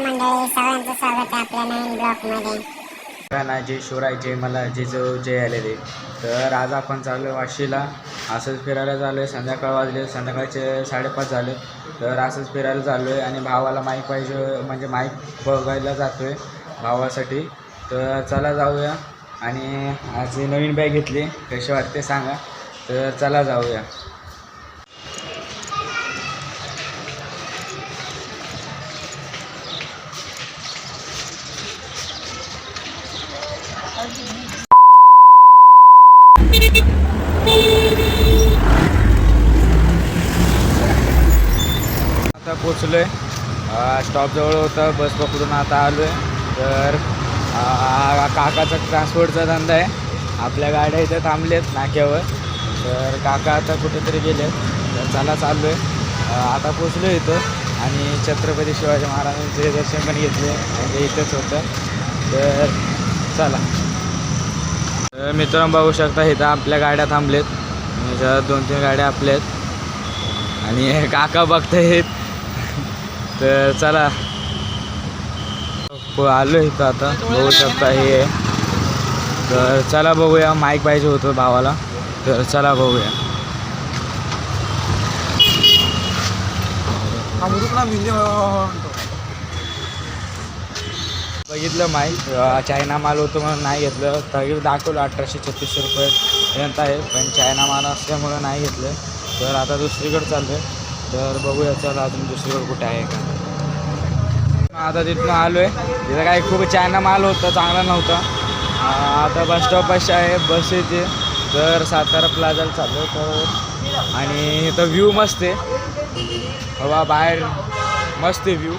मंडळी, सगळ्यांचं स्वागत आहे आपल्या नवीन ब्लॉगमध्ये. ना जय शिवराय, जय मला जय आले रे. तर आज आपण चाललो आहे वाशीला. असंच फिरायला चाललो आहे. संध्याकाळ वाजले, संध्याकाळचे 5:30 झाले. तर असंच फिरायला चाललो आहे आणि भावाला माईक पाहिजे, म्हणजे माईक बघायला जातो आहे भावासाठी. तर चला जाऊया. आणि आज नवीन बॅग घेतली, कशी वाटते सांगा. तर चला जाऊया. आता पोचलो आहे, स्टॉपजवळ होतं, बस पकडून आता आलो आहे. तर काकाचा ट्रान्सपोर्टचा धंदा आहे. आपल्या गाड्या इथं थांबलेत नाक्यावर. तर काका आता कुठेतरी गेले. तर चला चाललो आहे. आता पोचलो इथं आणि छत्रपती शिवाजी महाराजांचे दर्शन पण घेतले, म्हणजे इथंच होतं. तर चला. तर मित्रांनो बघू शकता, इथं आपल्या गाड्या थांबलेत. म्हणजे 2-3 गाड्या आपल्या आहेत आणि काका बघतायत. तर चला आलो इथं, आता बघू शकता हे आहे. तर चला बघूया, माईक पाहिजे होतं भावाला. तर चला बघूया. बघितलं माईक, चायना माल होतं म्हणून नाही घेतलं. तरी दाखवलं 1836 रुपये पर्यंत आहे, पण चायना माल असल्यामुळं नाही घेतलं. तर आता दुसरीकडे चाललं आहे. तर बघूया चला अजून दुसरीकडे कुठे आहे का. आता तिथून आलो आहे. तिथं काही खूप चायना माल होता, चांगला नव्हता. आता बस स्टॉपपाशी आहे, बस येते. तर सातारा प्लाझाला चाललो. तर आणि इथं व्ह्यू मस्त आहे, हवा बाहेर मस्त आहे, व्ह्यू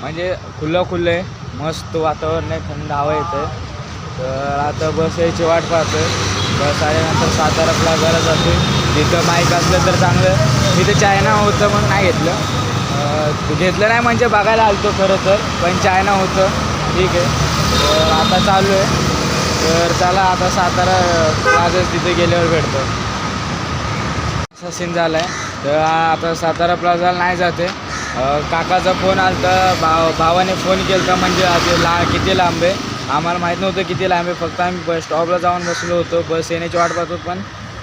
म्हणजे खुलं आहे, मस्त वातावरण आहे, थंड हवा येतं. तर आता बस यायची वाट पाहतो आहे. बस आल्यानंतर सातारा प्लाझाला जातो. तिथं माईक असलं तर चांगलं. तिथं चायना होतं म्हणून नाही घेतलं नाही म्हणजे बघायला आलतो खरं तर, पण चायना होतं. ठीक आहे. तर आता चालू आहे. तर चला आता सातारा प्लाझा तिथे गेल्यावर भेटतो. असा सीन झाला आहे. तर आता सातारा प्लाझाला नाही जाते. काकाचा फोन आला तर भावाने फोन केला होता, म्हणजे आज किती लांब आहे आम्हाला माहीत नव्हतं, किती लांब आहे. फक्त आम्ही बस स्टॉपला जाऊन बसलो होतो, बस येण्याची वाट पाहतो. पण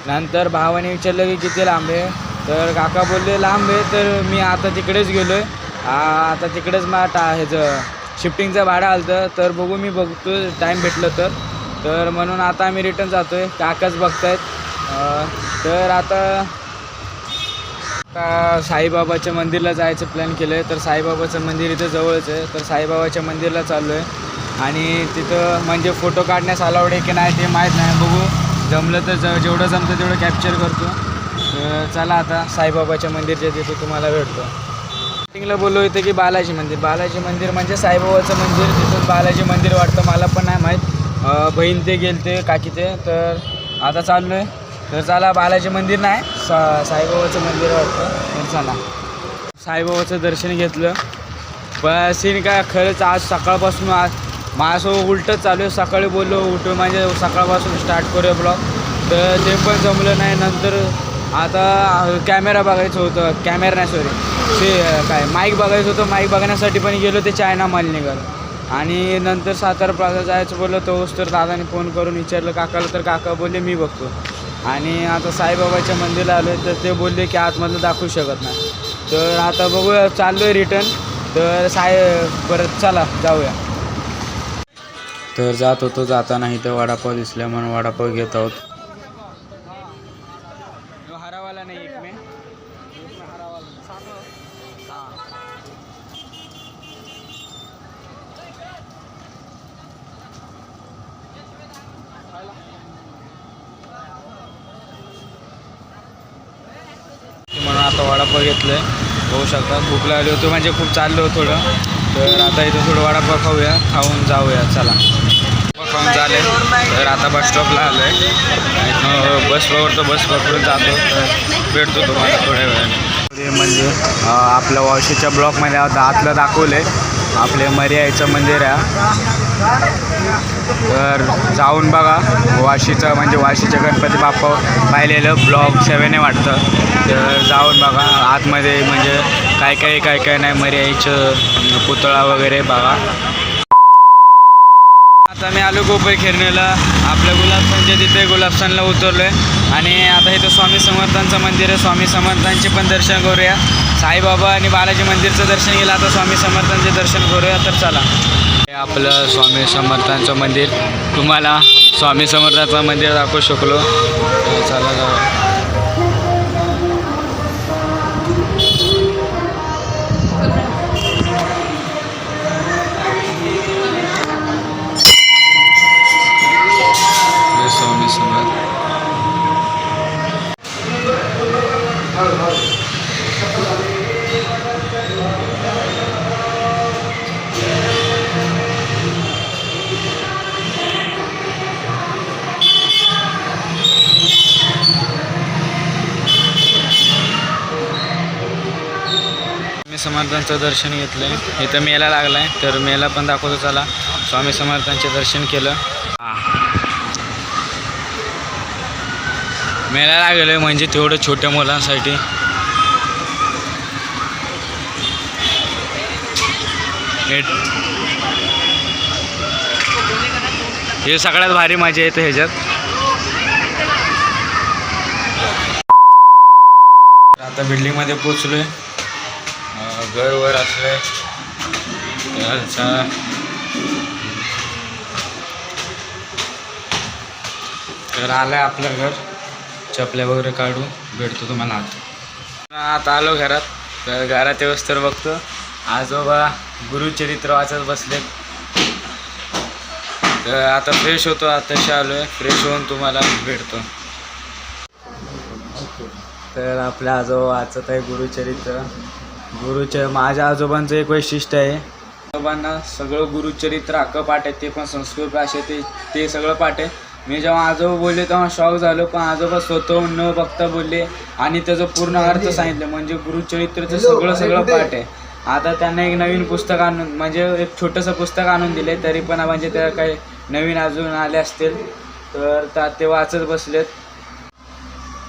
नंतर भावाने विचारलं की किती लांब आहे. तर काका बोलले लांब आहे. तर मी आता तिकडेच गेलो आहे. आता तिकडेच ह्याचं शिफ्टिंगचं भाडं आलं. तर बघू, मी बघतो टाईम भेटलं तर म्हणून आता आम्ही रिटर्न जातो आहे. काकाच बघतायत. तर आता साईबाबाच्या मंदिरला जायचं प्लॅन केलं आहे. तर साईबाबाचं मंदिर इथं जवळच आहे. तर साईबाबाच्या मंदिरला चाललो आहे. आणि तिथं म्हणजे फोटो काढण्यास अलाउड आहे की नाही ते माहीत नाही. बघू, जमलं तर जेवढं जमतं तेवढं कॅप्चर करतो. तर चला आता साईबाबाच्या मंदिरच्या तिथं तुम्हाला भेटतो. मीटिंगला बोललो इथं की बालाजी मंदिर म्हणजे साईबाबाचं मंदिर. तिथून बालाजी मंदिर वाटतं, मला पण नाही माहीत. बहीण ते गेलते, काकी ते. तर आता चाललो आहे. तर चला, बालाजी मंदिर नाही, साईबाबाचं मंदिर वाटतं. तर चला, साईबाबाचं दर्शन घेतलं. पण सीन काय खरंच आज सकाळपासून माझ्यासोबत उलटंच चालू आहे. सकाळी बोललो उठून म्हणजे सकाळपासून स्टार्ट करूया ब्लॉग, तर ते पण जमलं नाही. नंतर आता कॅमेरा बघायचं होतं, कॅमेरा नाही सॉरी, ते काय माईक बघायचं होतं. माईक बघण्यासाठी पण गेलो, ते चायना माल निघालं. आणि नंतर सातारा प्लाझा जायचं बोललं. तोच तर दादाने फोन करून विचारलं काकाला, तर काका बोलले मी बघतो. आणि आता साईबाबाच्या मंदिरला आलो आहे. तर ते बोलले की आतमधलं दाखवू शकत नाही. तर आता बघूया, चाललो आहे रिटर्न. तर परत चला जाऊया. तर जात होतो, जाताना इथं वडापाव दिसल्या म्हणून वडापाव घेत आहोत. हरावाला नाही एक मे म्हणून आता वडापाव घेतलं आहे. होऊ शकता भूक लागली होती, म्हणजे खूप चाललो होतं थोडं. तर आता इथं थोडं वडापाव खाऊया, खाऊन जाऊया. चला, खाऊन झाले. तर आता बस स्टॉपला आलो आहे. बस पकडून जातो. तर भेटतो तुम्हाला थोड्या वेळाने. म्हणजे आपल्या वाशीच्या ब्लॉकमध्ये आता आतलं दाखवलं आहे. आपले मर्याचं मंदिर आहे. तर जाऊन बघा. वाशीचं म्हणजे वाशीच्या गणपती बाप्पा पाहिलेलं ब्लॉग 7 वाटतं. तर जाऊन बघा आतमध्ये, म्हणजे काय काय नाही मर्याचं पुतळा वगैरे बघा. आता मी आलो गोपई खिरणीला, आपल्या गुलाबस्थानच्या तिथे गुलाबस्थानला उतरलो आहे आणि आता इथं स्वामी समर्थांचं मंदिर आहे. स्वामी समर्थांचे पण दर्शन करूया. साईबाबा आणि बालाजी मंदिरचं दर्शन केलं, आता स्वामी समर्थांचे दर्शन करूया. तर चला, हे आपलं स्वामी समर्थांचं मंदिर, तुम्हाला स्वामी समर्थांचं मंदिर दाखवू शकलो. चला जाऊया. स्वामी समर्थ स्वामी समर्थांचं दर्शन घेतलं. इथं मेला लागला आहे, तर मेला पण दाखवतो. चला, स्वामी समर्थांचे दर्शन केलं. मेला लागलं म्हणजे तेवढं छोट्या मुलांसाठी. हे सगळ्यात भारी मजा येते ह्याच्यात. आता बिल्डिंगमध्ये पोचलोय, घर वर असले. तर आलंय आपलं घर. चपल्या वगैरे काढून भेटतो तुम्हाला आता आलो घरात. तर घरात येऊस तर बघतो आजोबा गुरुचरित्र वाचत बसलेत. तर आता फ्रेश होतो, आताशी आलो आहे. फ्रेश होऊन तुम्हाला भेटतो. तर आपल्या आजोबा वाचत आहे गुरुचरित्र. माझ्या आजोबांचं एक वैशिष्ट्य आहे, आजोबांना सगळं गुरुचरित्र अख्खं पाठ आहे, ते पण संस्कृत भाषेत. ते सगळं पाठ आहे. मी जेव्हा आजोबा बोलले तेव्हा शॉक झालो, पण आजोबा स्वतःहून न बघता बोलले आणि त्याचं पूर्ण अर्थ सांगितलं. म्हणजे गुरुचरित्रचं सगळं पाठ आहे. आता त्यांना एक नवीन पुस्तक आणून, म्हणजे एक छोटंसं पुस्तक आणून दिले, तरी पण म्हणजे त्या काही नवीन अजून आले असतील तर ते वाचत बसलेत.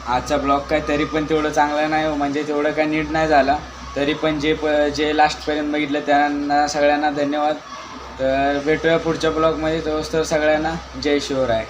आजचा ब्लॉग काय तरी पण तेवढं चांगलं नाही हो, म्हणजे तेवढं काय नीट नाही झाला. तरी पण जे लास्टपर्यंत बघितलं त्यांना सगळ्यांना धन्यवाद. तर भेटूया पुढच्या ब्लॉगमध्ये. तर सगळ्यांना जय शिवराय.